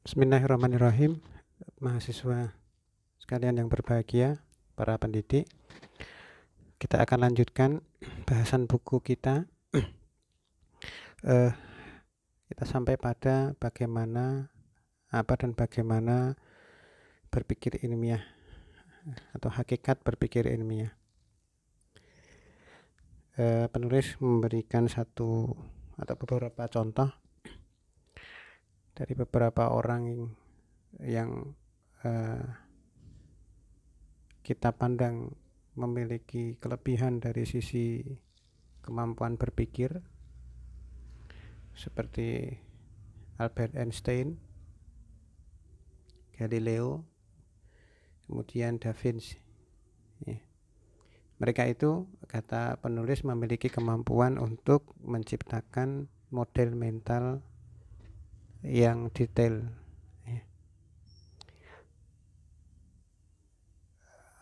Bismillahirrahmanirrahim. Mahasiswa sekalian yang berbahagia, para pendidik, kita akan lanjutkan bahasan buku kita. Kita sampai pada bagaimana berpikir ilmiah atau hakikat berpikir ilmiah. Penulis memberikan satu atau beberapa contoh dari beberapa orang yang kita pandang memiliki kelebihan dari sisi kemampuan berpikir, seperti Albert Einstein, Galileo, kemudian Da Vinci. Mereka itu, kata penulis, memiliki kemampuan untuk menciptakan model mental yang detail.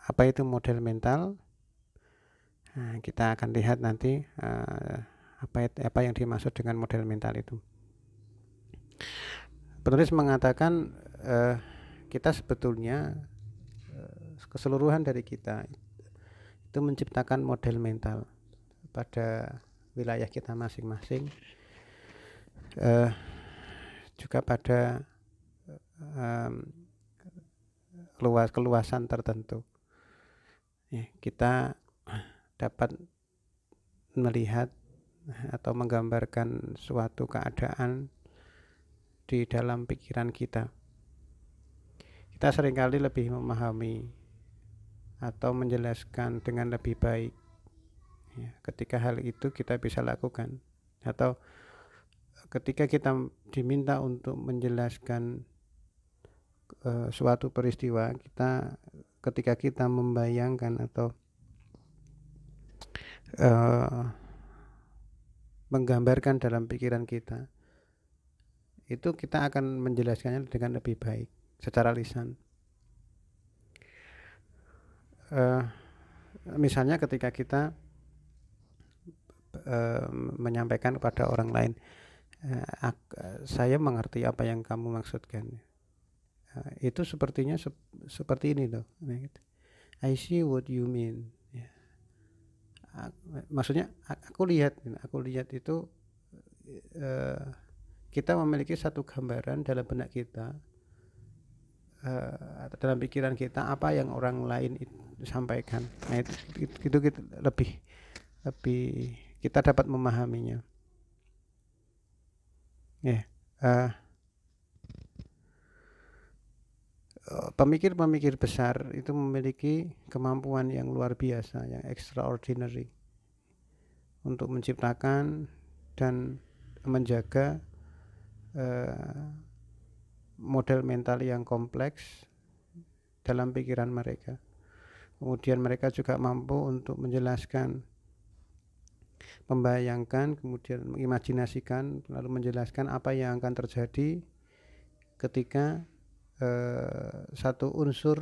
Apa itu model mental? Nah, kita akan lihat nanti apa yang dimaksud dengan model mental itu. Penulis mengatakan kita sebetulnya keseluruhan dari kita itu menciptakan model mental pada wilayah kita masing-masing, juga pada keluasan tertentu. Kita dapat melihat atau menggambarkan suatu keadaan di dalam pikiran kita. Kita seringkali lebih memahami atau menjelaskan dengan lebih baik ketika hal itu kita bisa lakukan, atau ketika kita diminta untuk menjelaskan suatu peristiwa, ketika kita membayangkan atau menggambarkan dalam pikiran kita, itu kita akan menjelaskannya dengan lebih baik secara lisan. Misalnya ketika kita menyampaikan kepada orang lain, saya mengerti apa yang kamu maksudkan, itu sepertinya seperti ini loh, I see what you mean. Maksudnya aku lihat itu, kita memiliki satu gambaran dalam benak kita, dalam pikiran kita, apa yang orang lain sampaikan. Nah, itu lebih kita dapat memahaminya. Pemikir-pemikir besar itu memiliki kemampuan yang luar biasa, yang extraordinary, untuk menciptakan dan menjaga model mental yang kompleks dalam pikiran mereka. Kemudian mereka juga mampu untuk menjelaskan, membayangkan, kemudian mengimajinasikan, lalu menjelaskan apa yang akan terjadi ketika satu unsur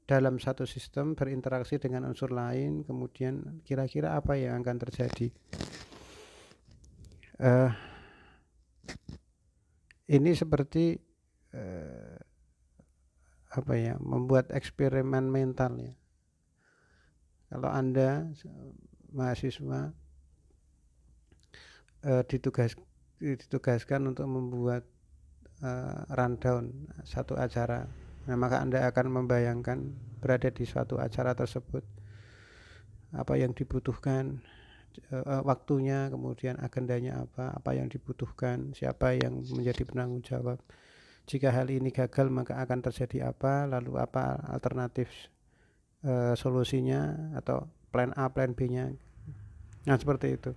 dalam satu sistem berinteraksi dengan unsur lain, kemudian kira-kira apa yang akan terjadi. Ini seperti membuat eksperimen mental ya. Kalau Anda mahasiswa ditugaskan untuk membuat rundown satu acara, maka Anda akan membayangkan berada di suatu acara tersebut, apa yang dibutuhkan, waktunya, kemudian agendanya apa yang dibutuhkan, siapa yang menjadi penanggung jawab, jika hal ini gagal maka akan terjadi apa, lalu apa alternatif solusinya, atau plan A, plan B-nya. Nah, seperti itu.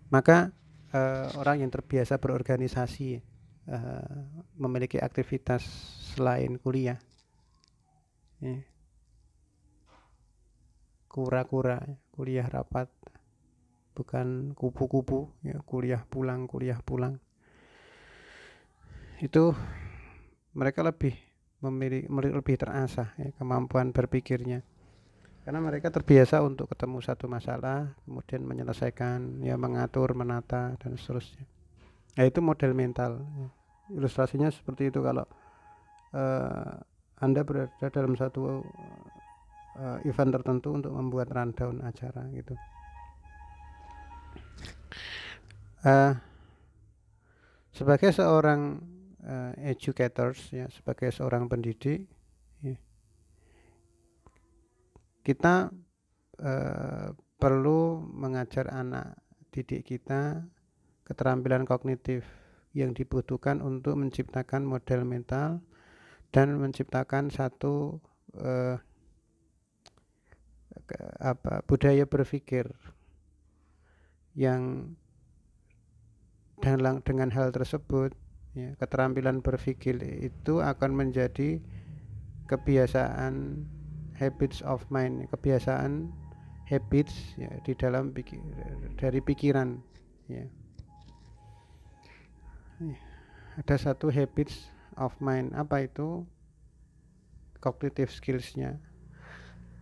Maka orang yang terbiasa berorganisasi, memiliki aktivitas selain kuliah, kura-kura, kuliah rapat, bukan kupu-kupu, kuliah pulang, itu mereka lebih terasah kemampuan berpikirnya, karena mereka terbiasa untuk ketemu satu masalah, kemudian menyelesaikan, mengatur, menata, dan seterusnya. Itu model mental. Ilustrasinya seperti itu. Kalau Anda berada dalam satu event tertentu untuk membuat rundown acara gitu. Sebagai seorang educators ya, sebagai seorang pendidik ya, kita perlu mengajar anak didik kita keterampilan kognitif yang dibutuhkan untuk menciptakan model mental dan menciptakan satu budaya berpikir yang dengan hal tersebut ya, keterampilan berpikir itu akan menjadi kebiasaan habits of mind, kebiasaan habits ya, di dalam dari pikiran ya. Ada satu habits of mind, apa itu? Cognitive skills-nya,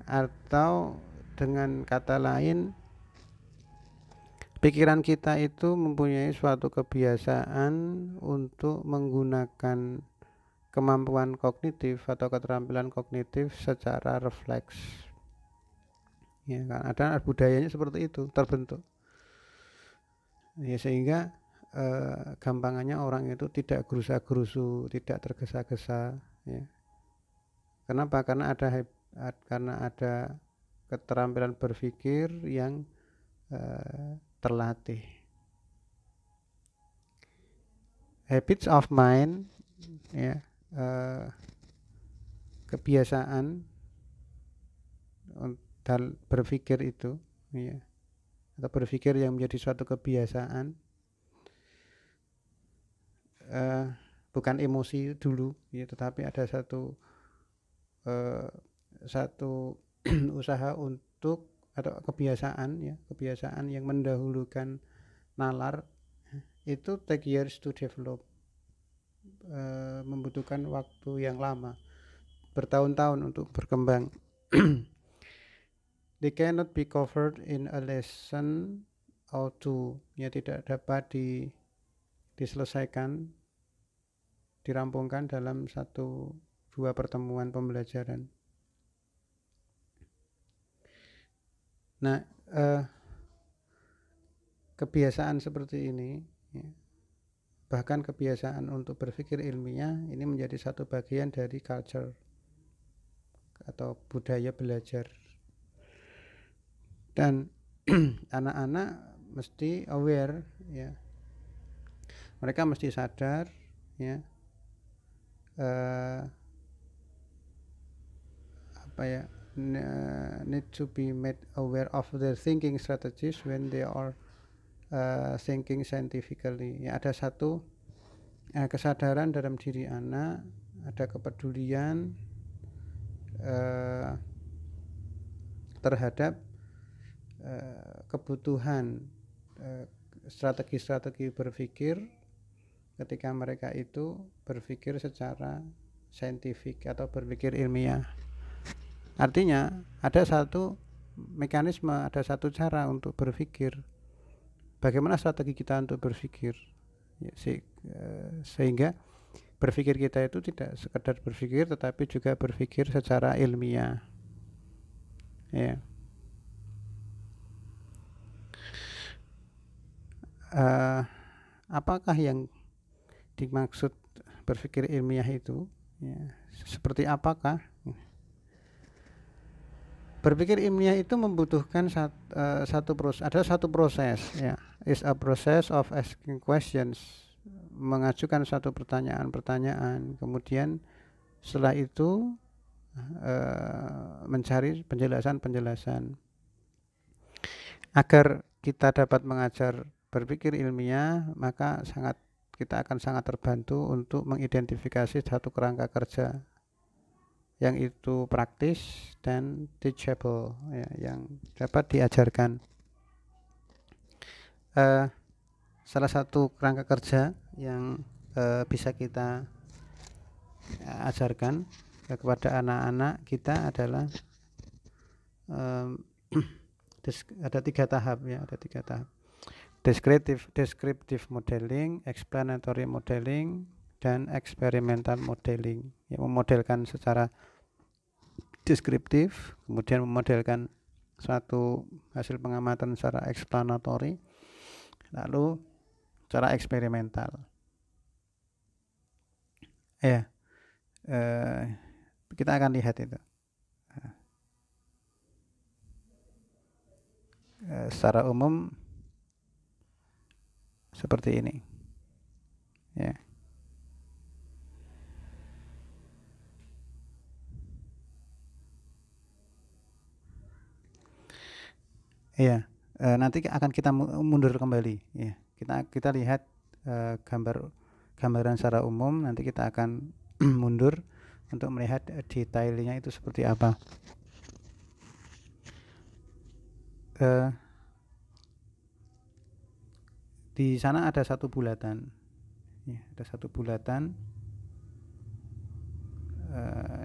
atau dengan kata lain pikiran kita itu mempunyai suatu kebiasaan untuk menggunakan kemampuan kognitif atau keterampilan kognitif secara refleks ya kan, ada budayanya seperti itu terbentuk ya, sehingga gampangannya orang itu tidak gerusa-gerusu, tidak tergesa-gesa ya. Kenapa? Karena ada keterampilan berpikir yang terlatih. Habits of mind ya, kebiasaan dan berpikir itu ya, atau berpikir yang menjadi suatu kebiasaan, bukan emosi dulu ya, tetapi ada satu usaha untuk, atau kebiasaan ya, kebiasaan yang mendahulukan nalar itu take years to develop, membutuhkan waktu yang lama, bertahun-tahun untuk berkembang. They cannot be covered in a lesson or two ya, tidak dapat diselesaikan, dirampungkan dalam 1-2 pertemuan pembelajaran. Nah, kebiasaan seperti ini ya, bahkan kebiasaan untuk berpikir ilmiah ini menjadi satu bagian dari culture atau budaya belajar, dan anak-anak mesti aware ya, mereka mesti sadar ya, need to be made aware of their thinking strategies when they are thinking scientifically ya. Ada satu kesadaran dalam diri anak, ada kepedulian terhadap kebutuhan strategi-strategi berpikir ketika mereka itu berpikir secara saintifik atau berpikir ilmiah. Artinya ada satu mekanisme, ada satu cara untuk berpikir. Bagaimana strategi kita untuk berpikir ya, sehingga berpikir kita itu tidak sekedar berpikir tetapi juga berpikir secara ilmiah ya. Apakah yang dimaksud berpikir ilmiah itu ya, seperti apakah? Berpikir ilmiah itu membutuhkan satu proses ya, is a process of asking questions, mengajukan satu pertanyaan, kemudian setelah itu mencari penjelasan. Agar kita dapat mengajar berpikir ilmiah, maka kita akan sangat terbantu untuk mengidentifikasi satu kerangka kerja yang itu praktis dan teachable ya, yang dapat diajarkan. Salah satu kerangka kerja yang bisa kita ajarkan kepada anak-anak kita adalah ada 3 tahap ya, ada 3 tahap. Descriptive modeling, explanatory modeling, dan experimental modeling, yang memodelkan secara deskriptif, kemudian memodelkan suatu hasil pengamatan secara explanatory, lalu secara eksperimental. Ya, kita akan lihat itu. Secara umum seperti ini. Ya. Iya, nanti akan kita mundur kembali. Ya, kita lihat gambaran secara umum. Nanti kita akan mundur untuk melihat detailnya itu seperti apa. Di sana ada satu bulatan, ya, ada satu bulatan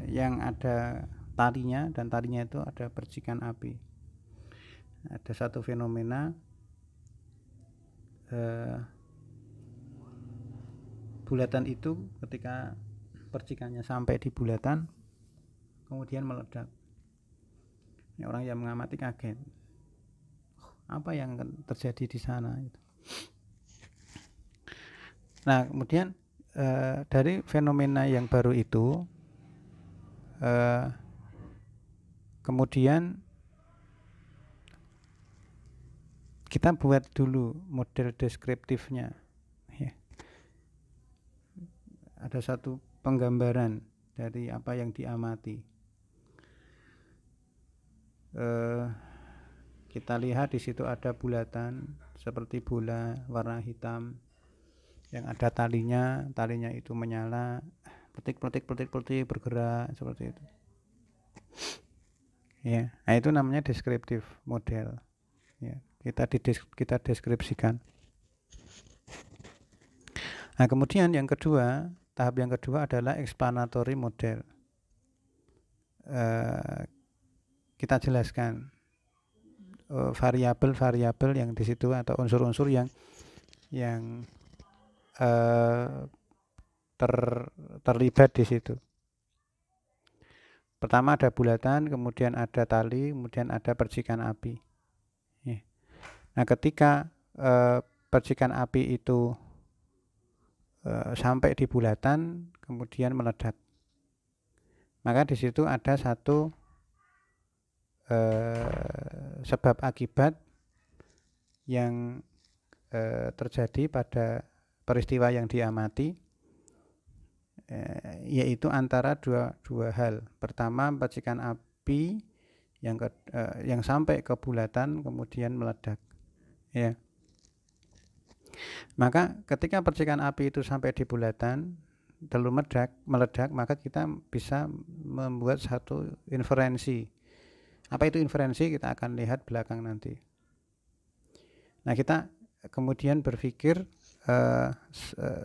yang ada talinya, dan talinya itu ada percikan api. Ada satu fenomena bulatan itu ketika percikannya sampai di bulatan kemudian meledak. Ya, orang yang mengamati kaget, apa yang terjadi di sana itu. Nah, kemudian dari fenomena yang baru itu kemudian kita buat dulu model deskriptifnya, ya. Ada satu penggambaran dari apa yang diamati. Kita lihat di situ ada bulatan seperti bola warna hitam yang ada talinya itu menyala, petik bergerak seperti itu. Ya, nah itu namanya deskriptif model. Ya, kita deskripsikan. Nah, kemudian yang kedua, tahap yang kedua adalah explanatory model. Kita jelaskan variabel-variabel yang di situ atau unsur-unsur yang terlibat di situ. Pertama ada bulatan, kemudian ada tali, kemudian ada percikan api. Nah, ketika percikan api itu sampai di bulatan, kemudian meledak, maka di situ ada satu sebab akibat yang terjadi pada peristiwa yang diamati, yaitu antara dua hal. Pertama, percikan api yang sampai ke bulatan kemudian meledak, ya. Maka ketika percikan api itu sampai di bulatan lalu meledak, maka kita bisa membuat satu inferensi. Apa itu inferensi? Kita akan lihat belakang nanti. Nah, kita kemudian berpikir,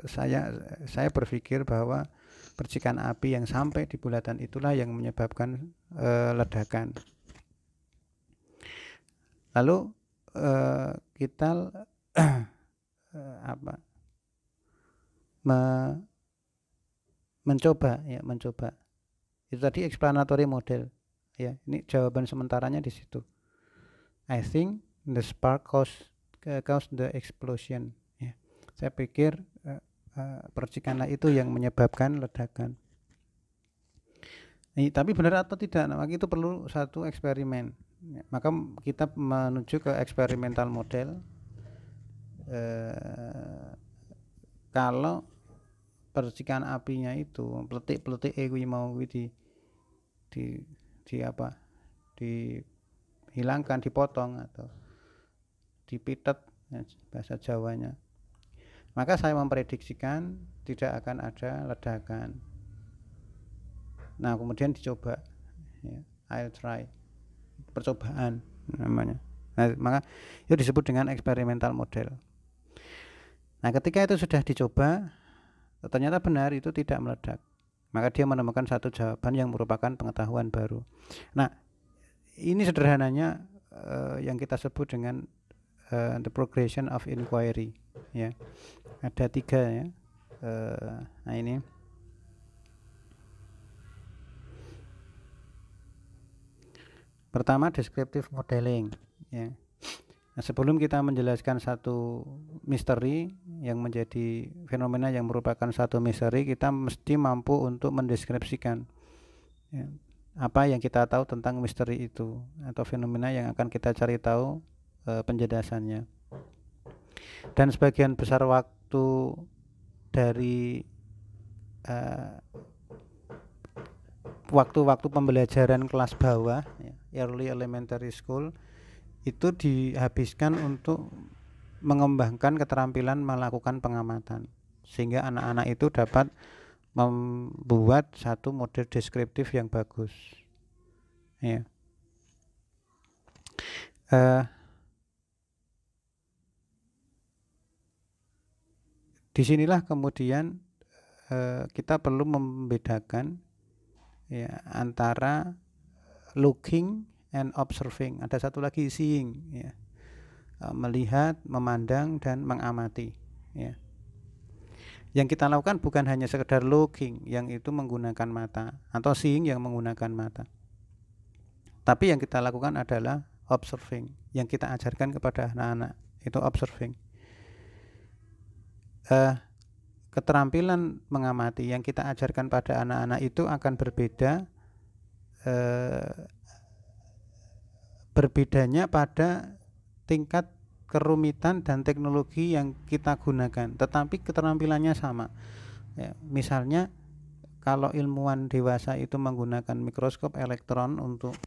saya berpikir bahwa percikan api yang sampai di bulatan itulah yang menyebabkan ledakan. Lalu kita mencoba itu tadi explanatory model, ya. Ini jawaban sementaranya di situ. I think the spark caused the explosion, ya. Saya pikir percikan itu yang menyebabkan ledakan. Tapi benar atau tidak, nah, maka itu perlu satu eksperimen, ya. Maka kita menuju ke experimental model. Kalau percikan apinya itu peletik kuwi mau dihilangkan, dipotong atau dipitet, ya, bahasa Jawanya, maka saya memprediksikan tidak akan ada ledakan. Nah, kemudian dicoba, ya, I'll try, percobaan namanya. Nah, maka itu disebut dengan experimental model. Nah, ketika itu sudah dicoba, ternyata benar itu tidak meledak, maka dia menemukan satu jawaban yang merupakan pengetahuan baru. Nah, ini sederhananya yang kita sebut dengan the progression of inquiry, ya. Ada 3, ya. Nah ini pertama descriptive modeling ya. Nah, sebelum kita menjelaskan satu misteri yang menjadi fenomena yang merupakan satu misteri, kita mesti mampu untuk mendeskripsikan ya, apa yang kita tahu tentang misteri itu atau fenomena yang akan kita cari tahu penjelasannya. Dan sebagian besar waktu dari waktu-waktu pembelajaran kelas bawah ya, early elementary school, itu dihabiskan untuk mengembangkan keterampilan melakukan pengamatan sehingga anak-anak itu dapat membuat satu model deskriptif yang bagus ya. Disinilah kemudian kita perlu membedakan ya antara looking and observing. Ada satu lagi seeing ya. Melihat, memandang dan mengamati ya. Yang kita lakukan bukan hanya sekedar looking yang itu menggunakan mata atau seeing yang menggunakan mata. Tapi yang kita lakukan adalah observing. Yang kita ajarkan kepada anak-anak itu observing. Keterampilan mengamati yang kita ajarkan pada anak-anak itu akan berbeda. Berbedanya pada tingkat kerumitan dan teknologi yang kita gunakan, tetapi keterampilannya sama ya. Misalnya kalau ilmuwan dewasa itu menggunakan mikroskop elektron untuk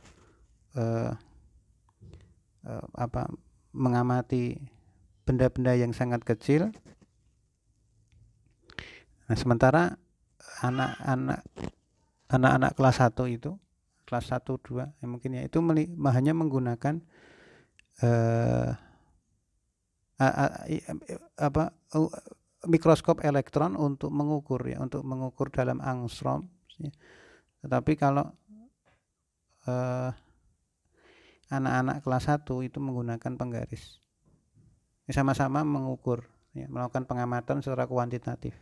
mengamati benda-benda yang sangat kecil. Nah, sementara anak-anak kelas 1 itu, kelas 1 2 ya mungkin ya, itu hanya menggunakan mikroskop elektron untuk mengukur ya, untuk mengukur dalam angstrom ya. Tetapi kalau anak-anak kelas 1 itu menggunakan penggaris. Sama-sama mengukur ya, melakukan pengamatan secara kuantitatif.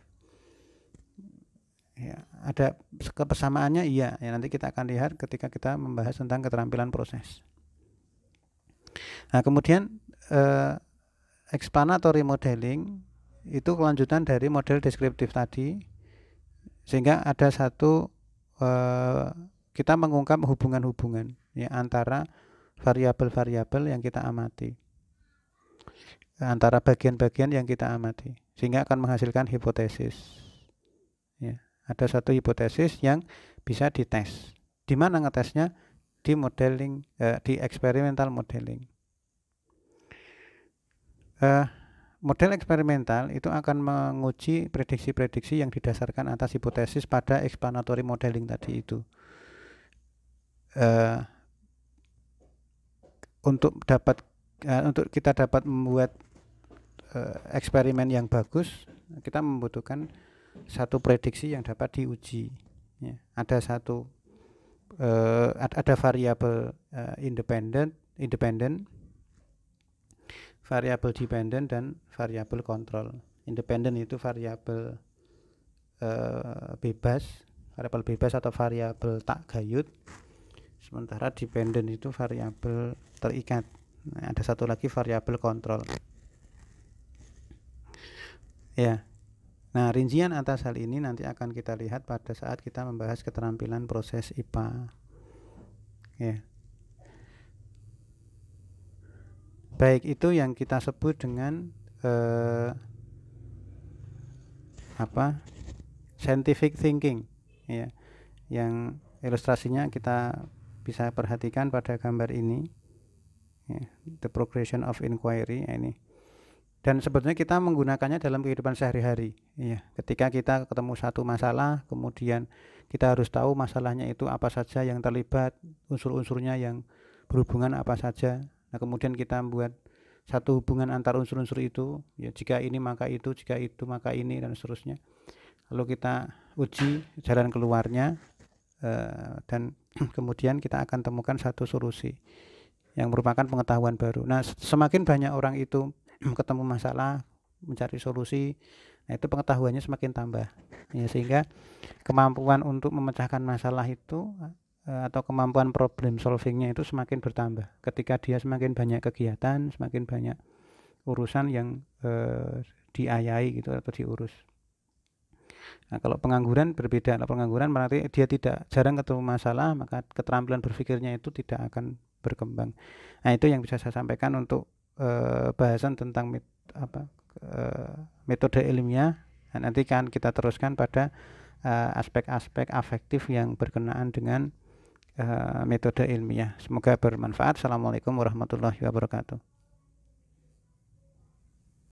Ya, ada kebersamaannya iya ya, nanti kita akan lihat ketika kita membahas tentang keterampilan proses. Nah, kemudian explanatory modeling itu kelanjutan dari model deskriptif tadi, sehingga ada satu kita mengungkap hubungan-hubungan ya antara variabel-variabel yang kita amati, antara bagian-bagian yang kita amati, sehingga akan menghasilkan hipotesis ya. Ada satu hipotesis yang bisa dites. Di mana ngetesnya? Di modeling, di experimental modeling. Model eksperimental itu akan menguji prediksi-prediksi yang didasarkan atas hipotesis pada explanatory modeling tadi itu. Untuk kita dapat membuat eksperimen yang bagus, kita membutuhkan satu prediksi yang dapat diuji ya. Ada variabel independen, variabel dependent dan variabel kontrol. Independen itu variabel bebas atau variabel tak gayut, sementara dependent itu variabel terikat. Nah, ada satu lagi variabel kontrol ya. Nah, rincian atas hal ini nanti akan kita lihat pada saat kita membahas keterampilan proses IPA ya. Baik, itu yang kita sebut dengan scientific thinking ya, yang ilustrasinya kita bisa perhatikan pada gambar ini ya, the progression of inquiry ini. Dan sebetulnya kita menggunakannya dalam kehidupan sehari-hari ya. Ketika kita ketemu satu masalah, kemudian kita harus tahu masalahnya itu apa saja yang terlibat, unsur-unsurnya yang berhubungan apa saja. Nah, kemudian kita membuat satu hubungan antar unsur-unsur itu ya, jika ini maka itu, jika itu maka ini, dan seterusnya. Lalu kita uji jalan keluarnya, dan kemudian kita akan temukan satu solusi yang merupakan pengetahuan baru. Nah, semakin banyak orang itu ketemu masalah, mencari solusi, Nah, itu pengetahuannya semakin tambah. Ya, sehingga kemampuan untuk memecahkan masalah itu atau kemampuan problem solvingnya itu semakin bertambah ketika dia semakin banyak kegiatan, semakin banyak urusan yang diayai gitu atau diurus. Nah, kalau pengangguran berbeda. Kalau pengangguran berarti dia tidak jarang ketemu masalah, maka keterampilan berpikirnya itu tidak akan berkembang. Nah, itu yang bisa saya sampaikan untuk bahasan tentang metode ilmiah. Nah, nanti kan kita teruskan pada aspek-aspek afektif yang berkenaan dengan metode ilmiah. Semoga bermanfaat. Assalamualaikum warahmatullahi wabarakatuh.